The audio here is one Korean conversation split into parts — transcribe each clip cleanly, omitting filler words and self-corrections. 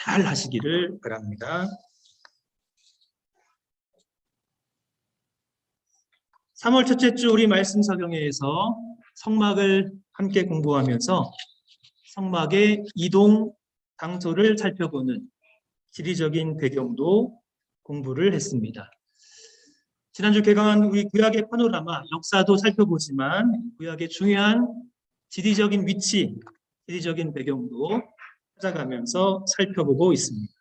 잘 하시기를 바랍니다. 3월 첫째 주 우리 말씀 적용회에서 성막을 함께 공부하면서 성막의 이동 장소를 살펴보는 지리적인 배경도 공부를 했습니다. 지난주 개강한 우리 구약의 파노라마, 역사도 살펴보지만 구약의 중요한 지리적인 위치, 지리적인 배경도 찾아가면서 살펴보고 있습니다.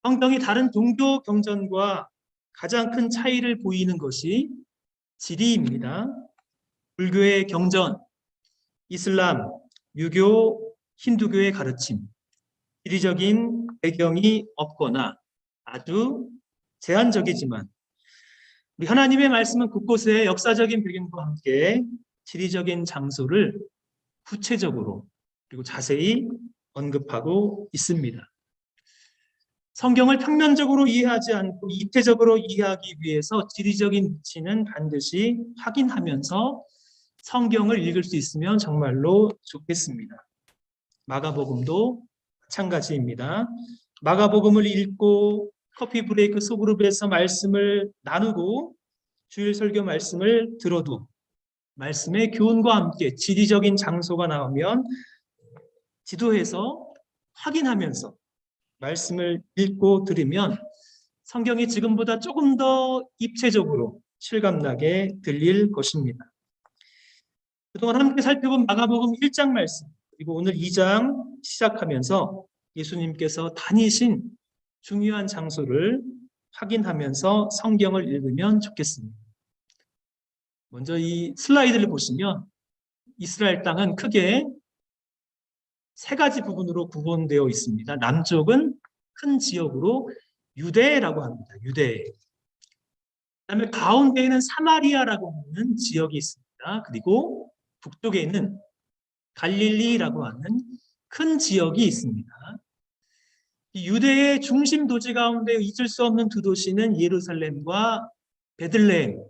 성경이 다른 종교 경전과 가장 큰 차이를 보이는 것이 지리입니다. 불교의 경전, 이슬람, 유교, 힌두교의 가르침, 지리적인 배경이 없거나 아주 제한적이지만 우리 하나님의 말씀은 곳곳에 역사적인 배경과 함께 지리적인 장소를 구체적으로 그리고 자세히 언급하고 있습니다. 성경을 평면적으로 이해하지 않고 입체적으로 이해하기 위해서 지리적인 위치는 반드시 확인하면서 성경을 읽을 수 있으면 정말로 좋겠습니다. 마가복음도 마찬가지입니다. 마가복음을 읽고 커피 브레이크 소그룹에서 말씀을 나누고 주일 설교 말씀을 들어도 말씀의 교훈과 함께 지리적인 장소가 나오면 지도해서 확인하면서 말씀을 읽고 들으면 성경이 지금보다 조금 더 입체적으로 실감나게 들릴 것입니다. 그동안 함께 살펴본 마가복음 1장 말씀 그리고 오늘 2장 시작하면서 예수님께서 다니신 중요한 장소를 확인하면서 성경을 읽으면 좋겠습니다. 먼저 이 슬라이드를 보시면 이스라엘 땅은 크게 세 가지 부분으로 구분되어 있습니다. 남쪽은 큰 지역으로 유대라고 합니다. 유대. 그다음에 가운데에는 사마리아라고 하는 지역이 있습니다. 그리고 북쪽에는 갈릴리라고 하는 큰 지역이 있습니다. 이 유대의 중심 도시 가운데 잊을 수 없는 두 도시는 예루살렘과 베들레헴.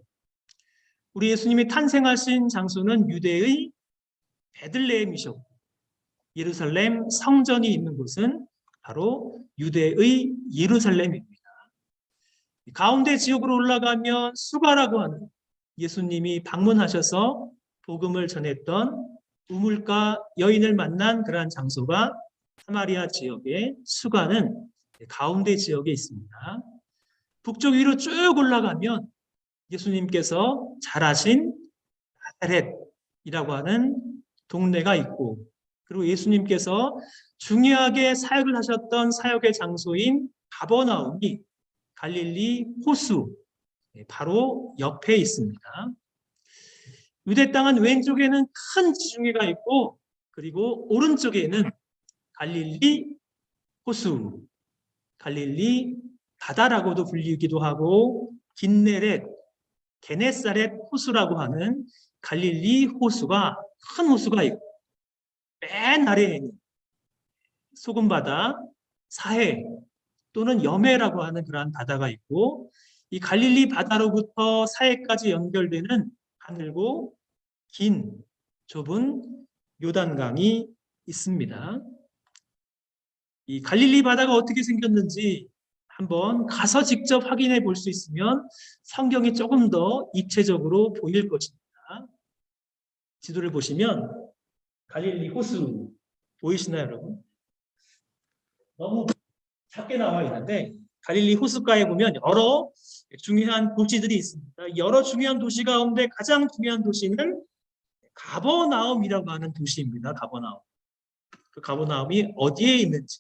우리 예수님이 탄생하신 장소는 유대의 베들레헴이셨고 예루살렘 성전이 있는 곳은 바로 유대의 예루살렘입니다. 가운데 지역으로 올라가면 수가라고 하는 예수님이 방문하셔서 복음을 전했던 우물가 여인을 만난 그러한 장소가 사마리아 지역의 수가는 가운데 지역에 있습니다. 북쪽 위로 쭉 올라가면 예수님께서 자라신 나사렛이라고 하는 동네가 있고 그리고 예수님께서 중요하게 사역을 하셨던 사역의 장소인 가버나움이 갈릴리 호수 바로 옆에 있습니다. 유대 땅은 왼쪽에는 큰 지중해가 있고 그리고 오른쪽에는 갈릴리 호수, 갈릴리 바다라고도 불리기도 하고 긴네렛, 게네사렛 호수라고 하는 갈릴리 호수가 큰 호수가 있고 맨 아래에는 소금바다, 사해 또는 여매라고 하는 그러한 바다가 있고 이 갈릴리 바다로부터 사해까지 연결되는 하늘고 긴 좁은 요단강이 있습니다. 이 갈릴리 바다가 어떻게 생겼는지 한번 가서 직접 확인해 볼 수 있으면 성경이 조금 더 입체적으로 보일 것입니다. 지도를 보시면 갈릴리 호수 보이시나요, 여러분? 너무 작게 나와 있는데 갈릴리 호수가에 보면 여러 중요한 도시들이 있습니다. 여러 중요한 도시 가운데 가장 중요한 도시는 가버나움이라고 하는 도시입니다. 가버나움. 그 가버나움이 어디에 있는지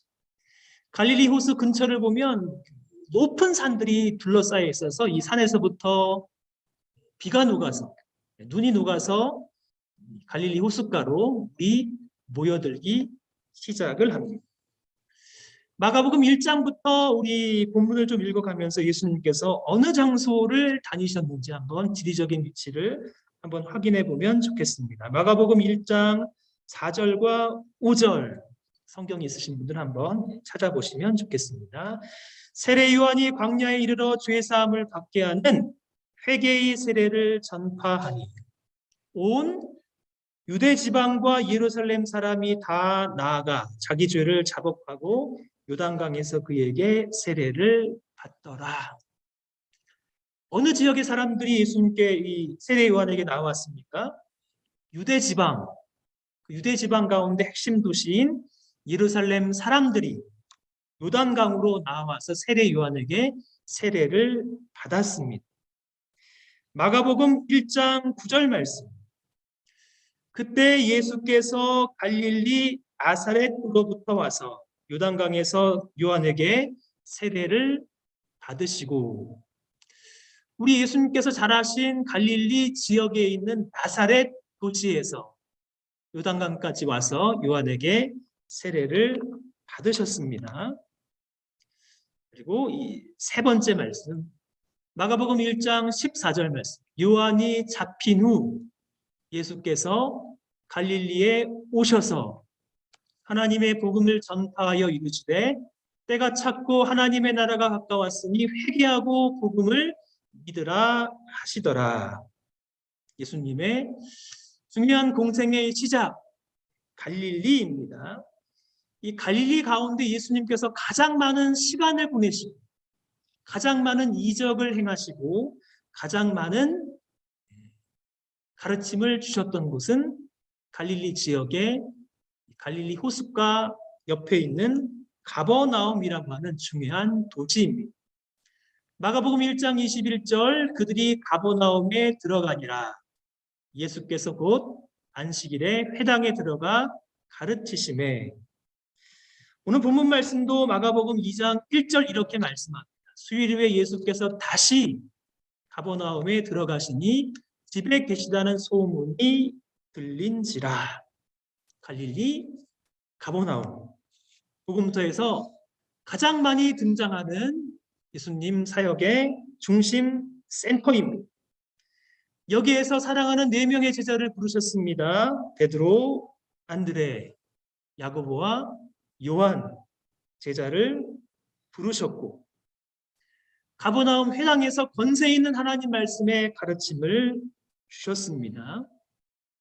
갈릴리 호수 근처를 보면 높은 산들이 둘러싸여 있어서 이 산에서부터 비가 녹아서 눈이 녹아서 갈릴리 호숫가로 물이 모여들기 시작을 합니다. 마가복음 1장부터 우리 본문을 좀 읽어가면서 예수님께서 어느 장소를 다니셨는지 한번 지리적인 위치를 한번 확인해 보면 좋겠습니다. 마가복음 1장 4절과 5절 성경이 있으신 분들 한번 찾아보시면 좋겠습니다. 세례 요한이 광야에 이르러 죄 사함을 받게 하는 회개의 세례를 전파하니 온 유대 지방과 예루살렘 사람이 다 나아가 자기 죄를 자복하고 요단강에서 그에게 세례를 받더라. 어느 지역의 사람들이 예수님께 이 세례 요한에게 나왔습니까? 유대 지방, 그 유대 지방 가운데 핵심 도시인 예루살렘 사람들이 요단강으로 나와서 세례 요한에게 세례를 받았습니다. 마가복음 1장 9절 말씀. 그때 예수께서 갈릴리 나사렛으로부터 와서 요단강에서 요한에게 세례를 받으시고, 우리 예수님께서 자라신 갈릴리 지역에 있는 나사렛 도시에서 요단강까지 와서 요한에게 세례를 받으셨습니다. 그리고 이 세 번째 말씀, 마가복음 1장 14절 말씀. 요한이 잡힌 후 예수께서 갈릴리에 오셔서 하나님의 복음을 전파하여 이르시되 때가 찼고 하나님의 나라가 가까웠으니 회개하고 복음을 믿으라 하시더라. 예수님의 중요한 공생의 시작, 갈릴리입니다. 이 갈릴리 가운데 예수님께서 가장 많은 시간을 보내시고 가장 많은 이적을 행하시고 가장 많은 가르침을 주셨던 곳은 갈릴리 지역의 갈릴리 호숫가 옆에 있는 가버나움이라고 하는 중요한 도시입니다. 마가복음 1장 21절, 그들이 가버나움에 들어가니라. 예수께서 곧 안식일에 회당에 들어가 가르치심에. 오늘 본문 말씀도 마가복음 2장 1절 이렇게 말씀합니다. 수요일 후에 예수께서 다시 가버나움에 들어가시니 집에 계시다는 소문이 들린지라. 갈릴리 가버나움, 복음서에서 가장 많이 등장하는 예수님 사역의 중심 센터입니다. 여기에서 사랑하는 4명의 제자를 부르셨습니다. 베드로, 안드레, 야고보와 요한 제자를 부르셨고, 가버나움 회당에서 권세 있는 하나님 말씀의 가르침을 주셨습니다.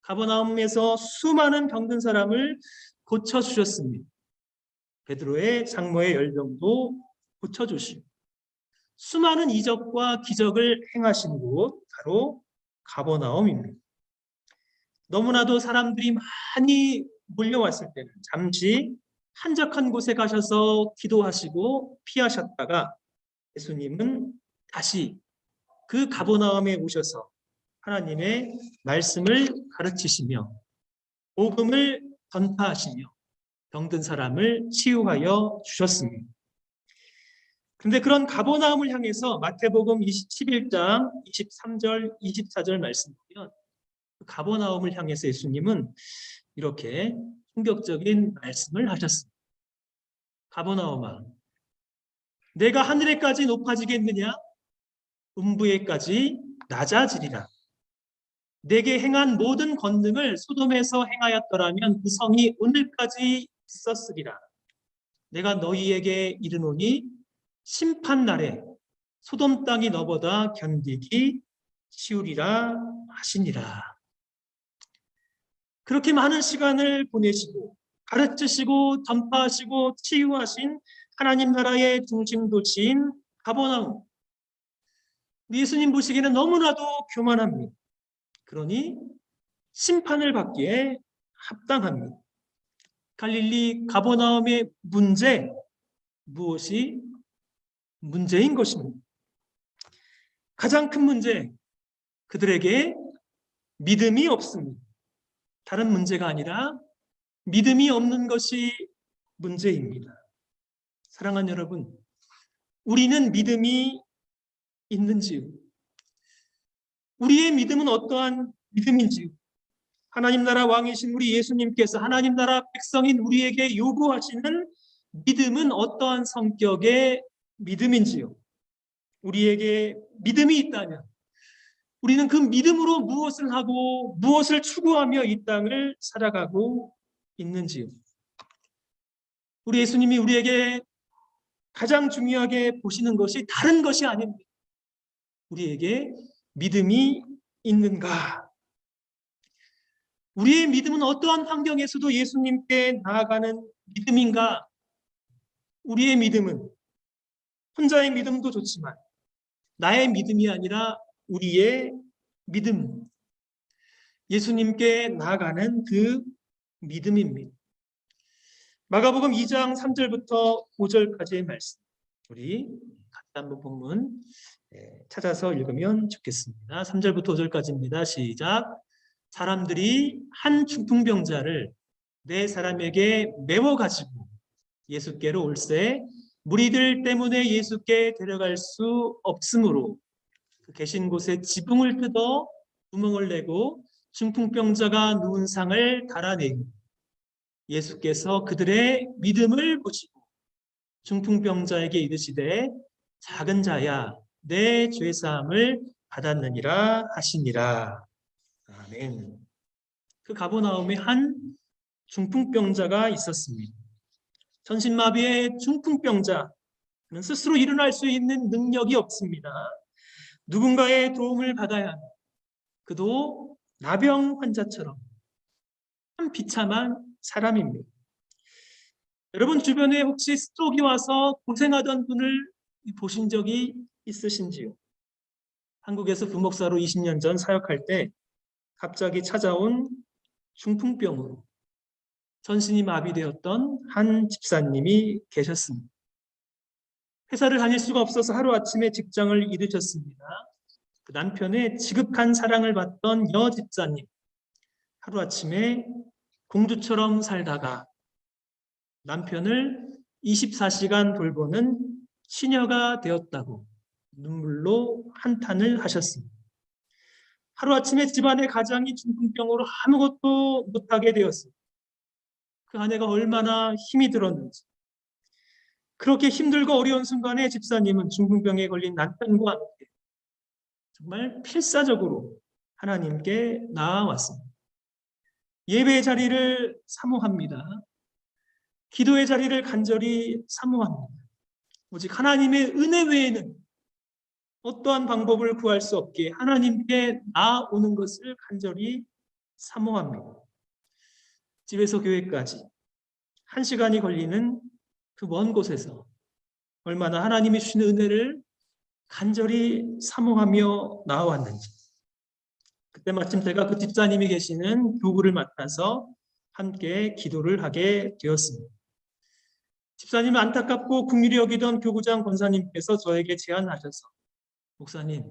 가버나움에서 수많은 병든 사람을 고쳐주셨습니다. 베드로의 장모의 열병도 고쳐주시고 수많은 이적과 기적을 행하신 곳 바로 가버나움입니다. 너무나도 사람들이 많이 몰려왔을 때는 잠시 한적한 곳에 가셔서 기도하시고 피하셨다가 예수님은 다시 그 가버나움에 오셔서 하나님의 말씀을 가르치시며 복음을 전파하시며 병든 사람을 치유하여 주셨습니다. 그런데 그런 가버나움을 향해서 마태복음 11장 23절 24절 말씀 보면 가버나움을 향해서 예수님은 이렇게 충격적인 말씀을 하셨습니다. 가버나움아, 내가 하늘에까지 높아지겠느냐? 음부에까지 낮아지리라. 내게 행한 모든 권능을 소돔에서 행하였더라면 그 성이 오늘까지 있었으리라. 내가 너희에게 이르노니 심판 날에 소돔 땅이 너보다 견디기 쉬우리라 하시니라. 그렇게 많은 시간을 보내시고 가르치시고 전파하시고 치유하신 하나님 나라의 중심 도시인 가버나움, 예수님 보시기에는 너무나도 교만합니다. 그러니 심판을 받기에 합당합니다. 갈릴리 가버나움의 문제, 무엇이 문제인 것입니다. 가장 큰 문제, 그들에게 믿음이 없습니다. 다른 문제가 아니라 믿음이 없는 것이 문제입니다. 사랑하는 여러분, 우리는 믿음이 있는지요? 우리의 믿음은 어떠한 믿음인지요? 하나님 나라 왕이신 우리 예수님께서 하나님 나라 백성인 우리에게 요구하시는 믿음은 어떠한 성격의 믿음인지요? 우리에게 믿음이 있다면 우리는 그 믿음으로 무엇을 하고 무엇을 추구하며 이 땅을 살아가고 있는지요? 우리 예수님이 우리에게 가장 중요하게 보시는 것이 다른 것이 아닙니다. 우리에게 믿음이 있는가? 우리의 믿음은 어떠한 환경에서도 예수님께 나아가는 믿음인가? 우리의 믿음은 혼자의 믿음도 좋지만 나의 믿음이 아니라 우리의 믿음, 예수님께 나아가는 그 믿음입니다. 마가복음 2장 3절부터 5절까지의 말씀, 우리 같이 한번 본문 찾아서 읽으면 좋겠습니다. 3절부터 5절까지입니다. 시작. 사람들이 한 중풍병자를 네 사람에게 메워 가지고 예수께로 올세 무리들 때문에 예수께 데려갈 수 없으므로 그 계신 곳에 지붕을 뜯어 구멍을 내고 중풍병자가 누운 상을 달아내고 예수께서 그들의 믿음을 보시고 중풍병자에게 이르시되 작은 자야 내 죄사함을 받았느니라 하시니라. 아멘. 그 가버나움에 한 중풍병자가 있었습니다. 전신마비의 중풍병자, 그는 스스로 일어날 수 있는 능력이 없습니다. 누군가의 도움을 받아야 합니다. 그도 나병 환자처럼 참 비참한 사람입니다. 여러분 주변에 혹시 스트로크가 와서 고생하던 분을 보신 적이 있으신지요? 한국에서 부목사로 20년 전 사역할 때 갑자기 찾아온 중풍병으로 전신이 마비되었던 한 집사님이 계셨습니다. 회사를 다닐 수가 없어서 하루아침에 직장을 잃으셨습니다. 그 남편의 지극한 사랑을 받던 여 집사님, 하루아침에 공주처럼 살다가 남편을 24시간 돌보는 시녀가 되었다고 눈물로 한탄을 하셨습니다. 하루아침에 집안의 가장이 중풍병으로 아무것도 못하게 되었습니다. 그 아내가 얼마나 힘이 들었는지. 그렇게 힘들고 어려운 순간에 집사님은 중풍병에 걸린 남편과 함께 정말 필사적으로 하나님께 나아왔습니다. 예배의 자리를 사모합니다. 기도의 자리를 간절히 사모합니다. 오직 하나님의 은혜 외에는 어떠한 방법을 구할 수 없기에 하나님께 나아오는 것을 간절히 사모합니다. 집에서 교회까지 1시간이 걸리는 그 먼 곳에서 얼마나 하나님이 주시는 은혜를 간절히 사모하며 나아왔는지. 그때 마침 제가 그 집사님이 계시는 교구를 맡아서 함께 기도를 하게 되었습니다. 집사님은 안타깝고 긍휼히 여기던 교구장 권사님께서 저에게 제안하셔서 목사님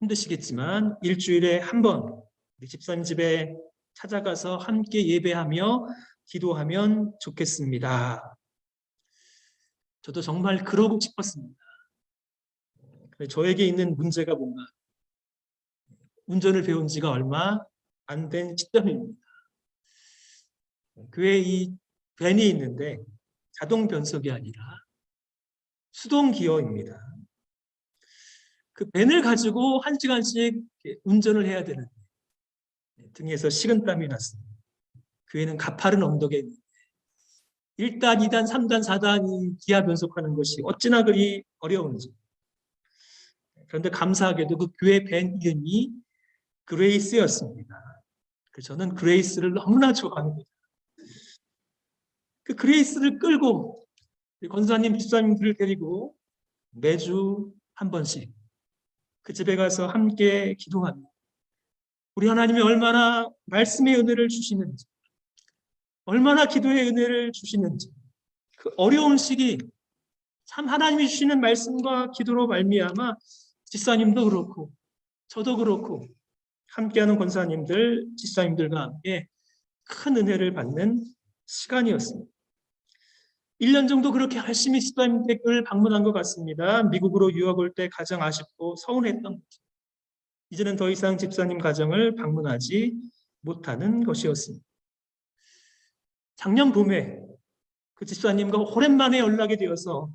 힘드시겠지만 일주일에 한 번 우리 집사님 집에 찾아가서 함께 예배하며 기도하면 좋겠습니다. 저도 정말 그러고 싶었습니다. 저에게 있는 문제가 뭔가 운전을 배운 지가 얼마 안 된 시점입니다. 교회에 이 밴이 있는데 자동 변속이 아니라 수동 기어입니다. 그 밴을 가지고 1시간씩 운전을 해야 되는데 등에서 식은땀이 났습니다. 교회는 가파른 언덕에 있는데 1단, 2단, 3단, 4단이 기아 변속하는 것이 어찌나 그리 어려운지. 그런데 감사하게도 그 교회 밴 이름이 그레이스였습니다. 그래서 저는 그레이스를 너무나 좋아합니다. 그 그레이스를 끌고 권사님, 집사님들을 데리고 매주 한 번씩 그 집에 가서 함께 기도합니다. 우리 하나님이 얼마나 말씀의 은혜를 주시는지, 얼마나 기도의 은혜를 주시는지, 그 어려운 시기 참 하나님이 주시는 말씀과 기도로 말미암아 집사님도 그렇고 저도 그렇고 함께하는 권사님들, 집사님들과 함께 큰 은혜를 받는 시간이었습니다. 1년 정도 그렇게 열심히 집사님 댁을 방문한 것 같습니다. 미국으로 유학 올 때 가장 아쉽고 서운했던 거죠. 이제는 더 이상 집사님 가정을 방문하지 못하는 것이었습니다. 작년 봄에 그 집사님과 오랜만에 연락이 되어서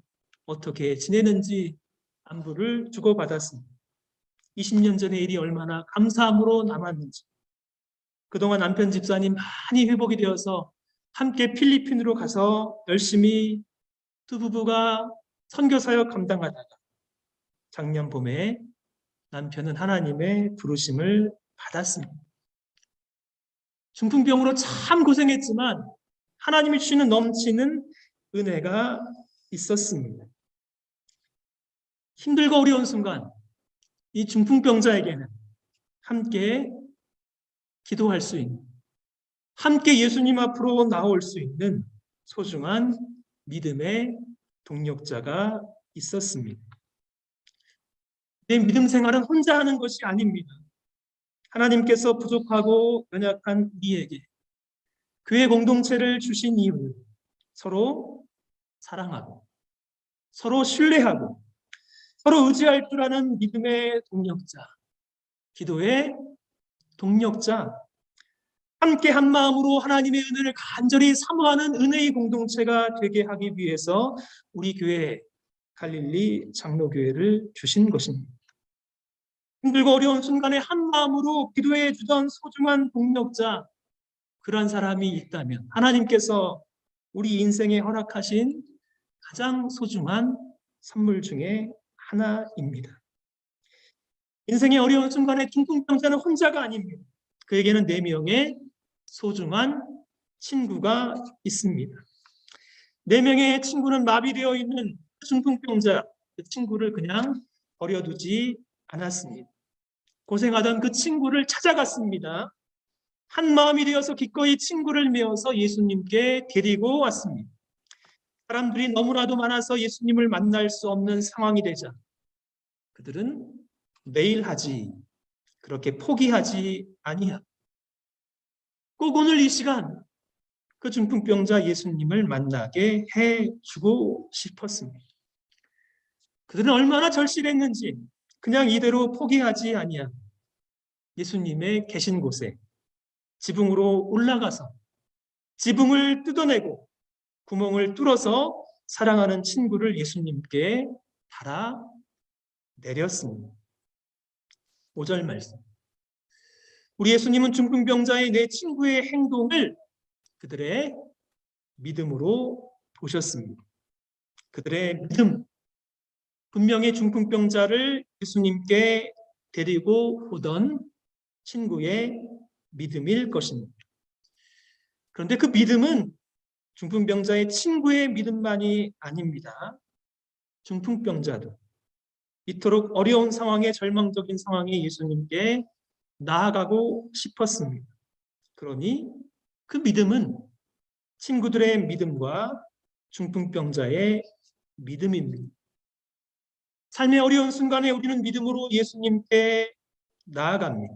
어떻게 지내는지 안부를 주고받았습니다. 20년 전의 일이 얼마나 감사함으로 남았는지, 그동안 남편 집사님 많이 회복이 되어서 함께 필리핀으로 가서 열심히 두 부부가 선교사역 감당하다가 작년 봄에 남편은 하나님의 부르심을 받았습니다. 중풍병으로 참 고생했지만 하나님이 주시는 넘치는 은혜가 있었습니다. 힘들고 어려운 순간 이 중풍병자에게는 함께 기도할 수 있는, 함께 예수님 앞으로 나올 수 있는 소중한 믿음의 동력자가 있었습니다. 내 믿음 생활은 혼자 하는 것이 아닙니다. 하나님께서 부족하고 연약한 우리에게 교회 공동체를 주신 이유는 서로 사랑하고 서로 신뢰하고 서로 의지할 줄 아는 믿음의 동력자, 기도의 동력자, 함께 한 마음으로 하나님의 은혜를 간절히 사모하는 은혜의 공동체가 되게 하기 위해서 우리 교회 갈릴리 장로교회를 주신 것입니다. 힘들고 어려운 순간에 한 마음으로 기도해 주던 소중한 동력자, 그런 사람이 있다면 하나님께서 우리 인생에 허락하신 가장 소중한 선물 중에 하나입니다. 인생의 어려운 순간에 중풍병자는 혼자가 아닙니다. 그에게는 4명의 소중한 친구가 있습니다. 4명의 친구는 마비되어 있는 중풍병자, 그 친구를 그냥 버려두지 않았습니다. 고생하던 그 친구를 찾아갔습니다. 한 마음이 되어서 기꺼이 친구를 메어서 예수님께 데리고 왔습니다. 사람들이 너무나도 많아서 예수님을 만날 수 없는 상황이 되자 그들은 매일 하지, 그렇게 포기하지 아니하고 꼭 오늘 이 시간 그 중풍병자 예수님을 만나게 해주고 싶었습니다. 그들은 얼마나 절실했는지 그냥 이대로 포기하지 아니하고 예수님의 계신 곳에 지붕으로 올라가서 지붕을 뜯어내고 구멍을 뚫어서 사랑하는 친구를 예수님께 달아 내렸습니다. 5절 말씀. 우리 예수님은 중풍병자의 내 친구의 행동을 그들의 믿음으로 보셨습니다. 그들의 믿음, 분명히 중풍병자를 예수님께 데리고 오던 친구의 믿음일 것입니다. 그런데 그 믿음은 중풍병자의 친구의 믿음만이 아닙니다. 중풍병자도 이토록 어려운 상황에, 절망적인 상황에 예수님께 나아가고 싶었습니다. 그러니 그 믿음은 친구들의 믿음과 중풍병자의 믿음입니다. 삶의 어려운 순간에 우리는 믿음으로 예수님께 나아갑니다.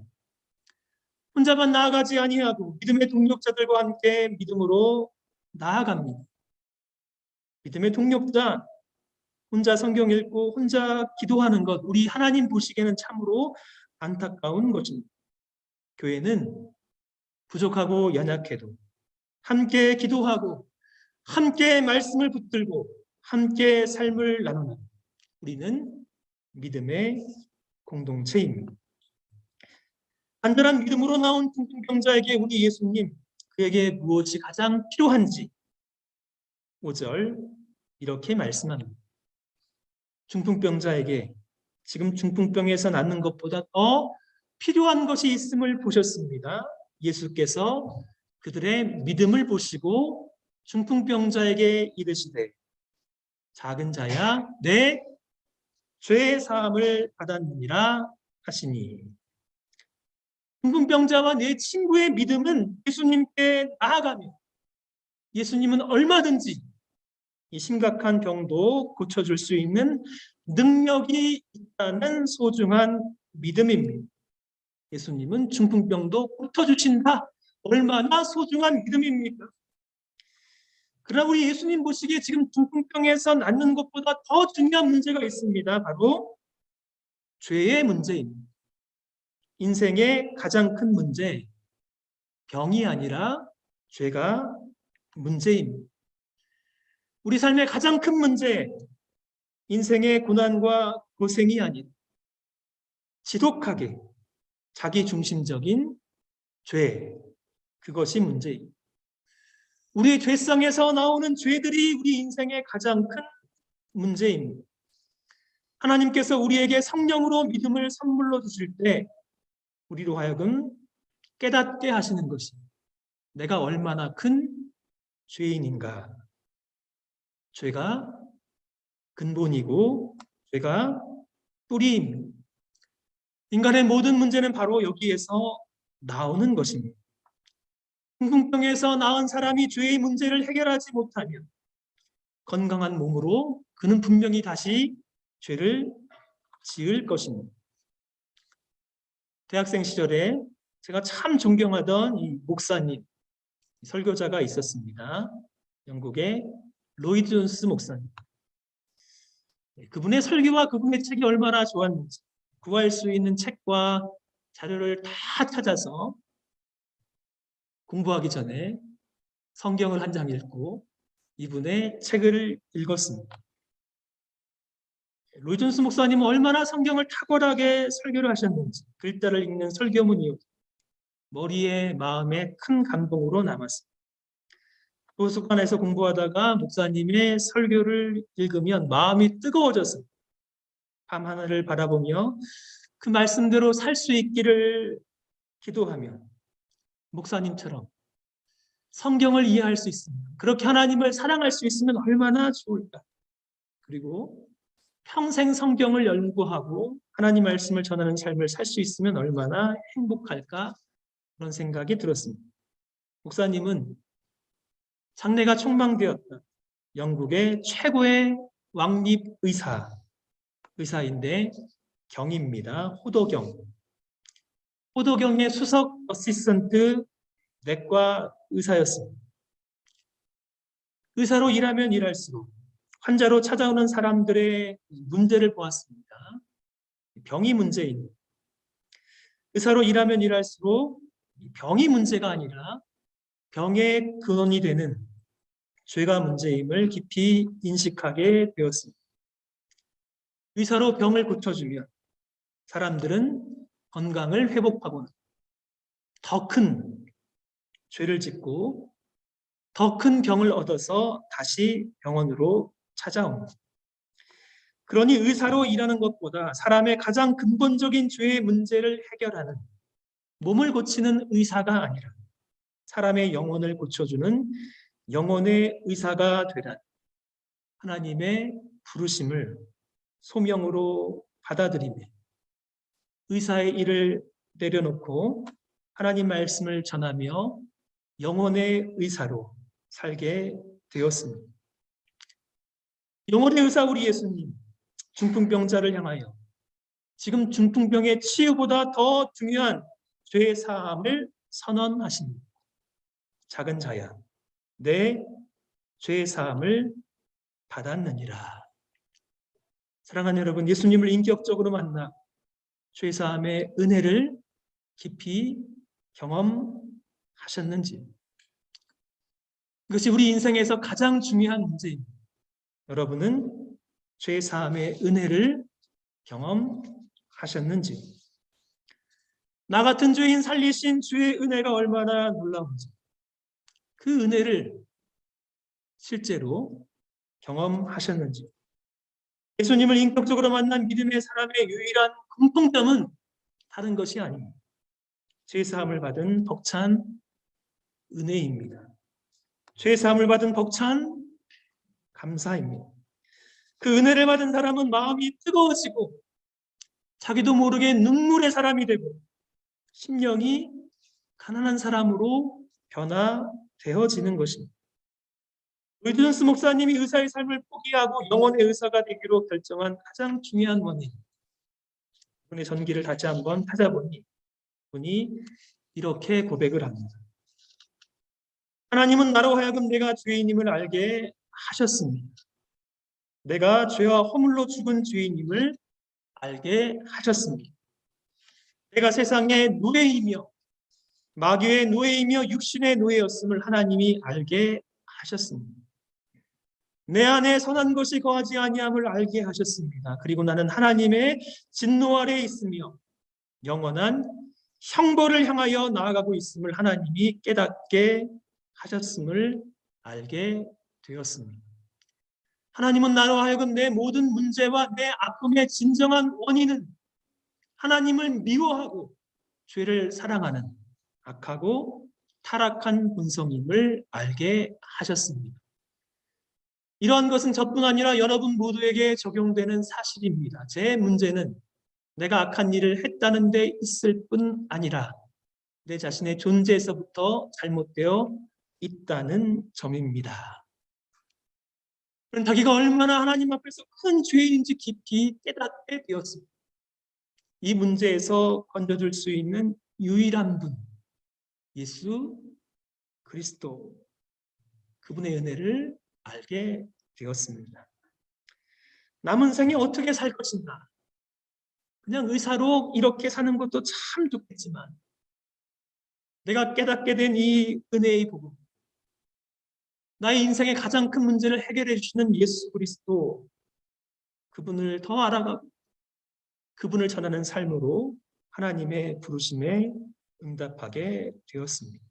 혼자만 나아가지 아니하고 믿음의 동력자들과 함께 믿음으로 나아갑니다. 믿음의 동력자, 혼자 성경 읽고 혼자 기도하는 것, 우리 하나님 보시기에는 참으로 안타까운 것입니다. 교회는 부족하고 연약해도 함께 기도하고 함께 말씀을 붙들고 함께 삶을 나누는 우리는 믿음의 공동체입니다. 간절한 믿음으로 나온 중풍병자에게 우리 예수님, 그에게 무엇이 가장 필요한지 5절 이렇게 말씀합니다. 중풍병자에게 지금 중풍병에서 낫는 것보다 더 필요한 것이 있음을 보셨습니다. 예수께서 그들의 믿음을 보시고 중풍병자에게 이르시되 작은 자야 내 죄 사함을 받았느니라 하시니, 중풍병자와 내 친구의 믿음은 예수님께 나아가며 예수님은 얼마든지 이 심각한 병도 고쳐줄 수 있는 능력이 있다는 소중한 믿음입니다. 예수님은 중풍병도 고쳐주신다. 얼마나 소중한 믿음입니까? 그러나 우리 예수님 보시기에 지금 중풍병에서 낫는 것보다 더 중요한 문제가 있습니다. 바로 죄의 문제입니다. 인생의 가장 큰 문제, 병이 아니라 죄가 문제입니다. 우리 삶의 가장 큰 문제, 인생의 고난과 고생이 아닌 지독하게 자기중심적인 죄, 그것이 문제입니다. 우리의 죄성에서 나오는 죄들이 우리 인생의 가장 큰 문제입니다. 하나님께서 우리에게 성령으로 믿음을 선물로 주실 때 우리로 하여금 깨닫게 하시는 것입니다. 내가 얼마나 큰 죄인인가. 죄가 근본이고 죄가 뿌리입니다. 인간의 모든 문제는 바로 여기에서 나오는 것입니다. 중풍병에서 나은 사람이 죄의 문제를 해결하지 못하면 건강한 몸으로 그는 분명히 다시 죄를 지을 것입니다. 대학생 시절에 제가 참 존경하던 이 목사님, 설교자가 있었습니다. 영국의 로이드 존스 목사님. 그분의 설교와 그분의 책이 얼마나 좋았는지 구할 수 있는 책과 자료를 다 찾아서 공부하기 전에 성경을 한 장 읽고 이분의 책을 읽었습니다. 로이 존스 목사님은 얼마나 성경을 탁월하게 설교를 하셨는지 글자를 읽는 설교문이 머리에 마음에 큰 감동으로 남았습니다. 도서관에서 공부하다가 목사님의 설교를 읽으면 마음이 뜨거워져서 밤하늘을 바라보며 그 말씀대로 살 수 있기를 기도하며 목사님처럼 성경을 이해할 수 있으면, 그렇게 하나님을 사랑할 수 있으면 얼마나 좋을까. 그리고 평생 성경을 연구하고 하나님 말씀을 전하는 삶을 살 수 있으면 얼마나 행복할까, 그런 생각이 들었습니다. 목사님은 장래가 촉망되었다. 영국의 최고의 왕립 의사인데 경입니다. 호도경. 호도경의 수석 어시스턴트 내과 의사였습니다. 의사로 일하면 일할수록 환자로 찾아오는 사람들의 문제를 보았습니다. 병이 문제입니다. 의사로 일하면 일할수록 병이 문제가 아니라 병의 근원이 되는 죄가 문제임을 깊이 인식하게 되었습니다. 의사로 병을 고쳐주면 사람들은 건강을 회복하고 더 큰 죄를 짓고 더 큰 병을 얻어서 다시 병원으로 찾아옵니다. 그러니 의사로 일하는 것보다 사람의 가장 근본적인 죄의 문제를 해결하는, 몸을 고치는 의사가 아니라 사람의 영혼을 고쳐주는 영혼의 의사가 되라. 하나님의 부르심을 소명으로 받아들이며 의사의 일을 내려놓고 하나님 말씀을 전하며 영혼의 의사로 살게 되었습니다. 영혼의 의사 우리 예수님, 중풍병자를 향하여 지금 중풍병의 치유보다 더 중요한 죄 사함을 선언하십니다. 작은 자야, 내 죄 사함을 받았느니라. 사랑하는 여러분, 예수님을 인격적으로 만나 죄 사함의 은혜를 깊이 경험하셨는지, 이것이 우리 인생에서 가장 중요한 문제입니다. 여러분은 죄 사함의 은혜를 경험하셨는지, 나 같은 죄인 살리신 주의 은혜가 얼마나 놀라운지 그 은혜를 실제로 경험하셨는지, 예수님을 인격적으로 만난 믿음의 사람의 유일한 공통점은 다른 것이 아닙니다. 죄 사함을 받은 벅찬 은혜입니다. 죄 사함을 받은 벅찬 감사입니다. 그 은혜를 받은 사람은 마음이 뜨거워지고 자기도 모르게 눈물의 사람이 되고 심령이 가난한 사람으로 변화되어지는 것입니다. 로이드 존스 목사님이 의사의 삶을 포기하고 영혼의 의사가 되기로 결정한 가장 중요한 원인, 그분의 전기를 다시 한번 찾아보니 그분이 이렇게 고백을 합니다. 하나님은 나로 하여금 내가 죄인임을 알게 하셨습니다. 내가 죄와 허물로 죽은 죄인임을 알게 하셨습니다. 내가 세상의 노예이며 마귀의 노예이며 육신의 노예였음을 하나님이 알게 하셨습니다. 내 안에 선한 것이 거하지 아니함을 알게 하셨습니다. 그리고 나는 하나님의 진노 아래에 있으며 영원한 형벌을 향하여 나아가고 있음을 하나님이 깨닫게 하셨음을 알게 되었습니다. 하나님은 나로 하여금 내 모든 문제와 내 아픔의 진정한 원인은 하나님을 미워하고 죄를 사랑하는 악하고 타락한 본성임을 알게 하셨습니다. 이러한 것은 저뿐 아니라 여러분 모두에게 적용되는 사실입니다. 제 문제는 내가 악한 일을 했다는 데 있을 뿐 아니라 내 자신의 존재에서부터 잘못되어 있다는 점입니다. 그런 자기가 얼마나 하나님 앞에서 큰 죄인인지 깊이 깨닫게 되었습니다. 이 문제에서 건져줄 수 있는 유일한 분, 예수 그리스도, 그분의 은혜를 알게 되었습니다. 남은 생에 어떻게 살 것인가? 그냥 의사로 이렇게 사는 것도 참 좋겠지만 내가 깨닫게 된 이 은혜의 복음, 나의 인생의 가장 큰 문제를 해결해 주시는 예수 그리스도, 그분을 더 알아가고 그분을 전하는 삶으로 하나님의 부르심에 응답하게 되었습니다.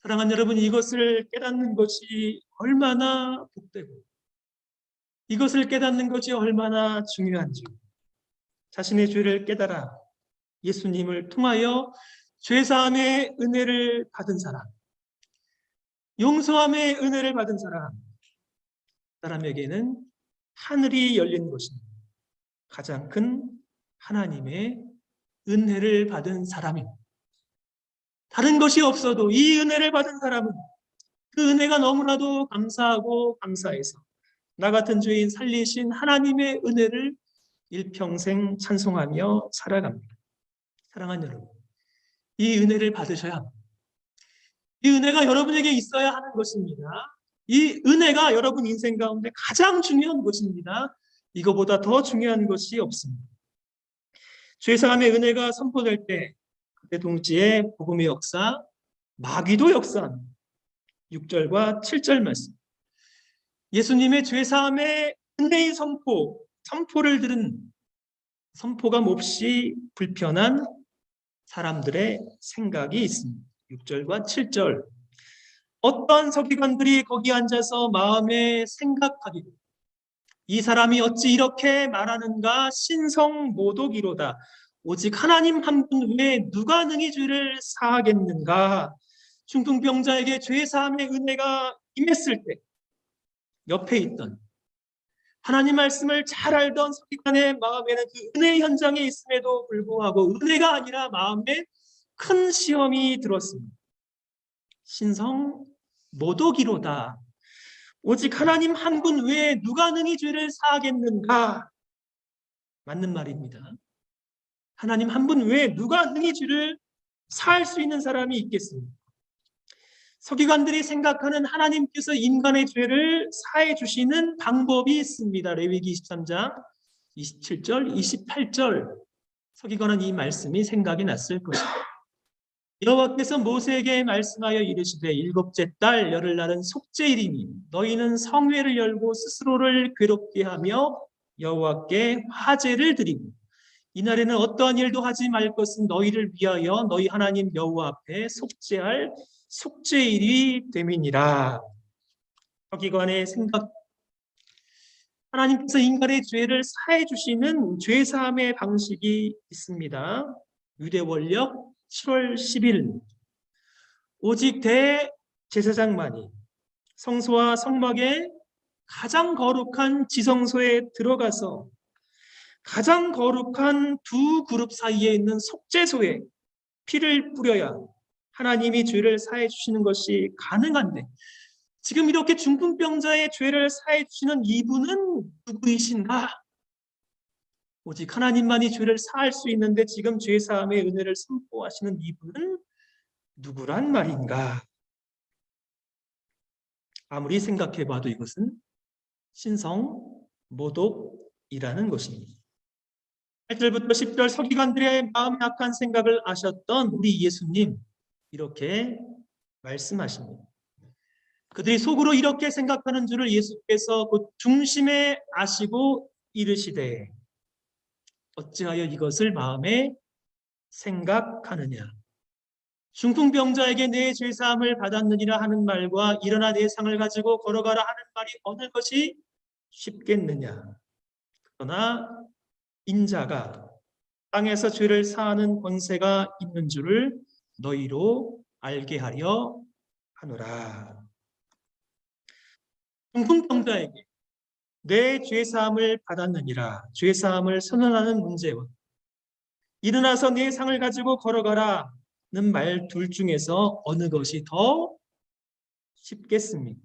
사랑하는 여러분, 이것을 깨닫는 것이 얼마나 복되고 이것을 깨닫는 것이 얼마나 중요한지, 자신의 죄를 깨달아 예수님을 통하여 죄사함의 은혜를 받은 사람, 용서함의 은혜를 받은 사람에게는 하늘이 열린 것입니다. 가장 큰 하나님의 은혜를 받은 사람입니다. 다른 것이 없어도 이 은혜를 받은 사람은 그 은혜가 너무나도 감사하고 감사해서 나 같은 죄인 살리신 하나님의 은혜를 일평생 찬송하며 살아갑니다. 사랑하는 여러분, 이 은혜를 받으셔야 합니다. 이 은혜가 여러분에게 있어야 하는 것입니다. 이 은혜가 여러분 인생 가운데 가장 중요한 것입니다. 이거보다 더 중요한 것이 없습니다. 죄사함의 은혜가 선포될 때 그때 동시에 복음의 역사, 마귀도 역사합니다. 6절과 7절 말씀. 예수님의 죄사함의 은혜의 선포를 들은 선포가 몹시 불편한 사람들의 생각이 있습니다. 6절과 7절. 어떤 서기관들이 거기 앉아서 마음에 생각하기를 이 사람이 어찌 이렇게 말하는가? 신성모독이로다. 오직 하나님 한 분 외에 누가 능히 죄를 사하겠는가? 중풍병자에게 죄사함의 은혜가 임했을 때 옆에 있던 하나님 말씀을 잘 알던 서기관의 마음에는 그 은혜 현장에 있음에도 불구하고 은혜가 아니라 마음에 큰 시험이 들었습니다. 신성모독이로다. 오직 하나님 한 분 외에 누가 능히 죄를 사하겠는가? 맞는 말입니다. 하나님 한 분 외에 누가 능히 죄를 사할 수 있는 사람이 있겠습니까? 서기관들이 생각하는 하나님께서 인간의 죄를 사해 주시는 방법이 있습니다. 레위기 23장 27절, 28절. 서기관은 이 말씀이 생각이 났을 것입니다. 여호와께서 모세에게 말씀하여 이르시되 일곱째 달 열흘날은 속죄일이니 너희는 성회를 열고 스스로를 괴롭게 하며 여호와께 화제를 드리고 이날에는 어떠한 일도 하지 말 것은 너희를 위하여 너희 하나님 여호와 앞에 속죄할 속죄일이 됨이니라. 서기관의 생각, 하나님께서 인간의 죄를 사해 주시는 죄사함의 방식이 있습니다. 유대원력 7월 10일 오직 대제사장만이 성소와 성막의 가장 거룩한 지성소에 들어가서 가장 거룩한 두 그룹 사이에 있는 속죄소에 피를 뿌려야 하나님이 죄를 사해 주시는 것이 가능한데 지금 이렇게 중풍병자의 죄를 사해 주시는 이분은 누구이신가? 오직 하나님만이 죄를 사할 수 있는데 지금 죄사함의 은혜를 선포하시는 이분은 누구란 말인가? 아무리 생각해봐도 이것은 신성모독이라는 것입니다. 8절부터 10절 서기관들의 마음의 악한 생각을 아셨던 우리 예수님 이렇게 말씀하십니다. 그들이 속으로 이렇게 생각하는 줄을 예수께서 곧 중심에 아시고 이르시되 어찌하여 이것을 마음에 생각하느냐. 중풍병자에게 내 죄사함을 받았느니라 하는 말과 일어나 내 상을 가지고 걸어가라 하는 말이 어느 것이 쉽겠느냐. 그러나 인자가 땅에서 죄를 사하는 권세가 있는 줄을 너희로 알게 하려 하노라. 중풍병자에게 내 죄사함을 받았느니라, 죄사함을 선언하는 문제와 일어나서 내 상을 가지고 걸어가라는 말 둘 중에서 어느 것이 더 쉽겠습니까?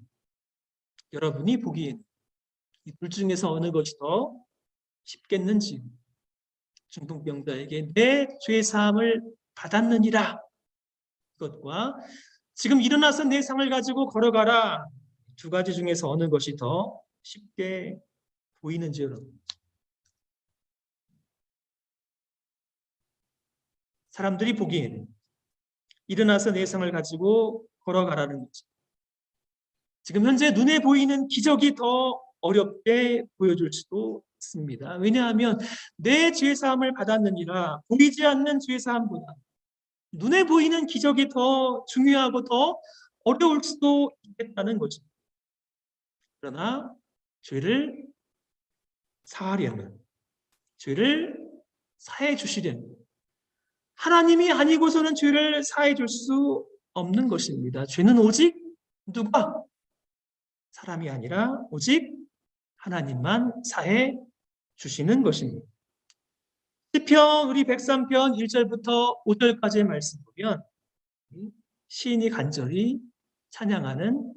여러분이 보기엔 이 둘 중에서 어느 것이 더 쉽겠는지. 중풍병자에게 내 죄사함을 받았느니라, 그것과 지금 일어나서 내 상을 가지고 걸어가라, 두 가지 중에서 어느 것이 더 쉽게 보이는지 여러분. 사람들이 보기에는 일어나서 내 상을 가지고 걸어가라는 거죠. 지금 현재 눈에 보이는 기적이 더 어렵게 보여줄 수도 있습니다. 왜냐하면 내 죄사함을 받았느니라, 보이지 않는 죄사함보다 눈에 보이는 기적이 더 중요하고 더 어려울 수도 있겠다는 거죠. 그러나 죄를 사하려면, 죄를 사해 주시려면 하나님이 아니고서는 죄를 사해 줄 수 없는 것입니다. 죄는 오직 누가? 사람이 아니라 오직 하나님만 사해 주시는 것입니다. 시편 우리 103편 1절부터 5절까지의 말씀 보면 시인이 간절히 찬양하는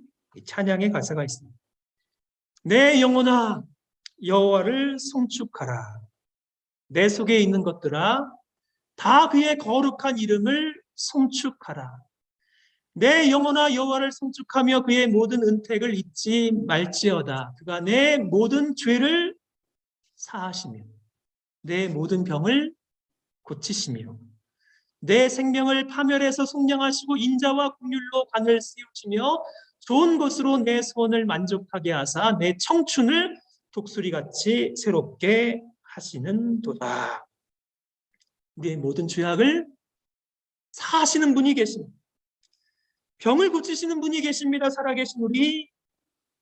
찬양의 가사가 있습니다. 내 영혼아 여호와를 송축하라. 내 속에 있는 것들아 다 그의 거룩한 이름을 송축하라. 내 영혼아 여호와를 송축하며 그의 모든 은택을 잊지 말지어다. 그가 내 모든 죄를 사하시며 내 모든 병을 고치시며 내 생명을 파멸해서 속량하시고 인자와 긍휼로 관을 씌우시며 좋은 것으로 내 소원을 만족하게 하사 내 청춘을 독수리같이 새롭게 하시는도다. 우리의 모든 죄악을 사하시는 분이 계십니다. 병을 고치시는 분이 계십니다. 살아계신 우리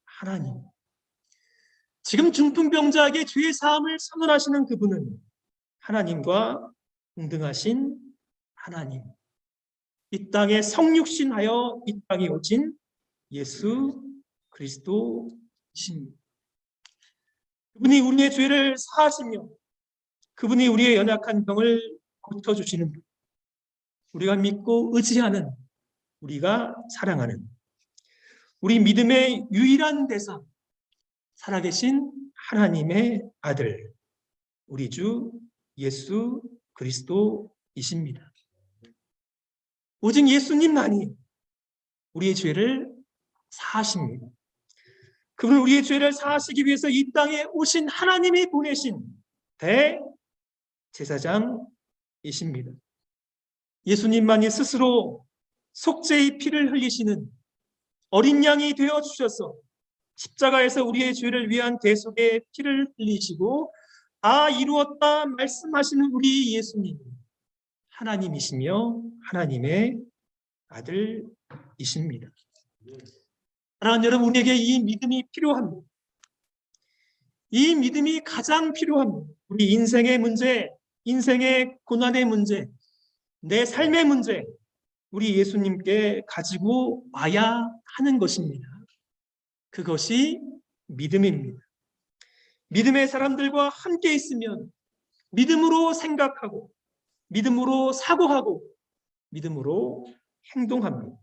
하나님. 지금 중풍병자에게 죄 사함을 선언하시는 그분은 하나님과 동등하신 하나님, 이 땅에 성육신하여 이 땅에 오신 예수 그리스도이십니다. 그분이 우리의 죄를 사하시며 그분이 우리의 연약한 병을 고쳐주시는 분, 우리가 믿고 의지하는, 우리가 사랑하는 우리 믿음의 유일한 대상, 살아계신 하나님의 아들, 우리 주 예수 그리스도이십니다. 오직 예수님만이 우리의 죄를 사하십니다. 그분 우리의 죄를 사하시기 위해서 이 땅에 오신 하나님이 보내신 대제사장이십니다. 예수님만이 스스로 속죄의 피를 흘리시는 어린 양이 되어 주셔서 십자가에서 우리의 죄를 위한 대속의 피를 흘리시고 다 이루었다 말씀하시는 우리 예수님, 하나님이시며 하나님의 아들이십니다. 사랑하는 여러분, 우리에게 이 믿음이 필요합니다. 이 믿음이 가장 필요합니다. 우리 인생의 문제, 인생의 고난의 문제, 내 삶의 문제, 우리 예수님께 가지고 와야 하는 것입니다. 그것이 믿음입니다. 믿음의 사람들과 함께 있으면 믿음으로 생각하고 믿음으로 사고하고 믿음으로 행동합니다.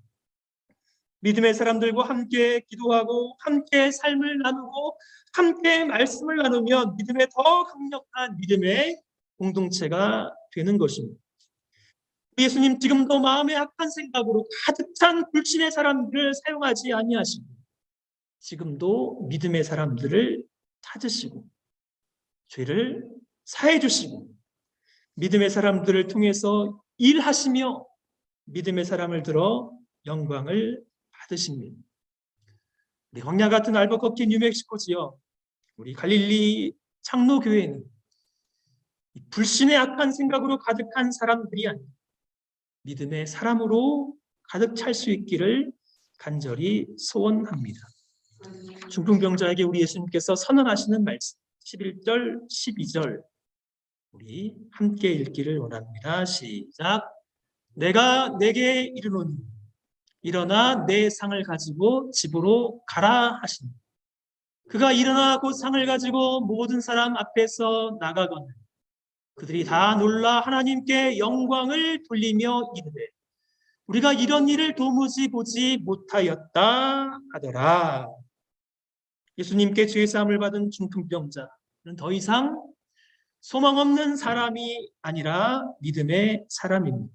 믿음의 사람들과 함께 기도하고 함께 삶을 나누고 함께 말씀을 나누면 믿음의 더 강력한 믿음의 공동체가 되는 것입니다. 예수님 지금도 마음의 악한 생각으로 가득 찬 불신의 사람들을 사용하지 아니하시고 지금도 믿음의 사람들을 찾으시고 죄를 사해 주시고 믿음의 사람들을 통해서 일하시며 믿음의 사람을 들어 영광을 받으십니다. 우리 광야 같은 알버커키 뉴멕시코 지역, 우리 갈릴리 장로교회는 불신의 악한 생각으로 가득한 사람들이 아니라 믿음의 사람으로 가득 찰 수 있기를 간절히 소원합니다. 중풍병자에게 우리 예수님께서 선언하시는 말씀 11절, 12절 우리 함께 읽기를 원합니다. 시작. 내가 내게 이르노니 일어나 내 상을 가지고 집으로 가라 하시니 그가 일어나 곧 상을 가지고 모든 사람 앞에서 나가거늘 그들이 다 놀라 하나님께 영광을 돌리며 이르되 우리가 이런 일을 도무지 보지 못하였다 하더라. 예수님께 죄사함을 받은 중풍병자는 더 이상 소망 없는 사람이 아니라 믿음의 사람입니다.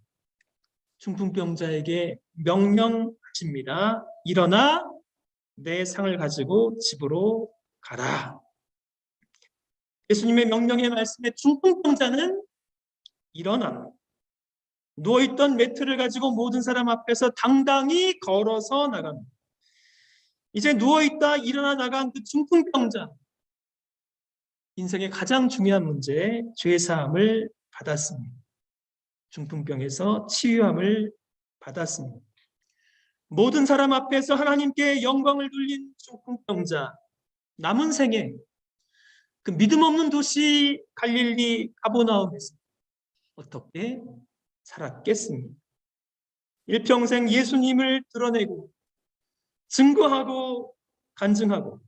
중풍병자에게 명령하십니다. 일어나 내 상을 가지고 집으로 가라. 예수님의 명령의 말씀에 중풍병자는 일어나 누워있던 매트를 가지고 모든 사람 앞에서 당당히 걸어서 나갑니다. 이제 누워있다 일어나 나간 그 중풍병자, 인생의 가장 중요한 문제, 죄사함을 받았습니다. 중풍병에서 치유함을 받았습니다. 모든 사람 앞에서 하나님께 영광을 돌린 중풍병자, 남은 생에 그 믿음 없는 도시 갈릴리 가버나움에서 어떻게 살았겠습니까? 일평생 예수님을 드러내고 증거하고 간증하고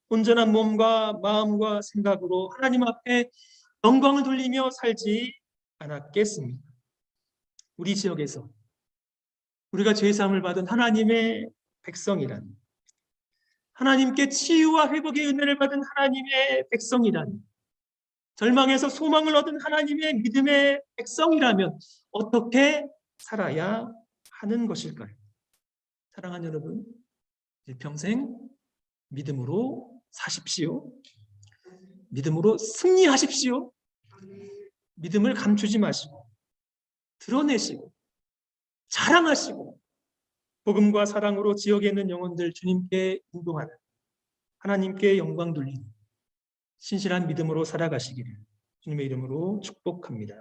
온전한 몸과 마음과 생각으로 하나님 앞에 영광을 돌리며 살지 않았겠습니까? 우리 지역에서 우리가 죄사함을 받은 하나님의 백성이란, 하나님께 치유와 회복의 은혜를 받은 하나님의 백성이란, 절망에서 소망을 얻은 하나님의 믿음의 백성이라면 어떻게 살아야 하는 것일까요? 사랑하는 여러분, 일평생 믿음으로 사십시오. 믿음으로 승리하십시오. 믿음을 감추지 마시고 드러내시고 자랑하시고 복음과 사랑으로 지역에 있는 영혼들 주님께 인도하는, 하나님께 영광 돌리는 신실한 믿음으로 살아가시기를 주님의 이름으로 축복합니다.